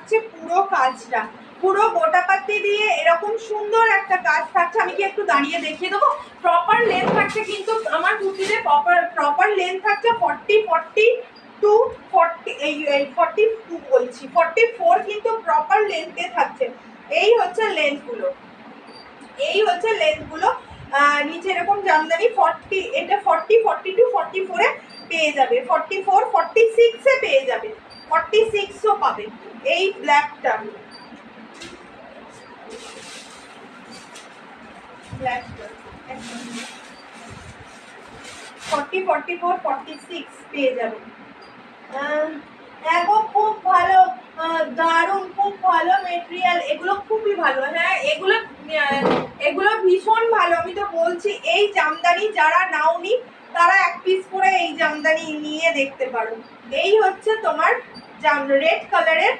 থাকছে পুরো কাজটা, পুরো গোটা পাতি দিয়ে এরকম সুন্দর একটা কাজ থাকছে। আমি কি একটু দাঁড়িয়ে দেখিয়ে দেবো? প্রপার লেন্থ থাকছে কিন্তু আমার কুর্তিতে, প্রপার লেন্থ থাকছে 42 এই 42 বলছি 44 কিন্তু প্রপার লেন্থে থাকছে। এই হচ্ছে লেন্থগুলো, এই হচ্ছে লেন্থগুলো। নিচে এরকম জামদানি 40, এটা 40, 42, 44 পেয়ে যাবে, 44, 46 পেয়ে যাবে, 46ও পাবে এই ব্ল্যাকটা। ব্ল্যাকটা 40, 44, 46 পেয়ে যাবে। এগো খুব ভালো, দারুণ, খুব ভালো মেটেরিয়াল, এগুলো খুবই ভালো। হ্যাঁ এগুলো ভীষণ ভালো, আমি তো বলছি। এই জামদানি যারা নাওনি তারা এক পিস করে এই জামদানি নিয়ে দেখতে পারো। এই হচ্ছে তোমার রেড কালারের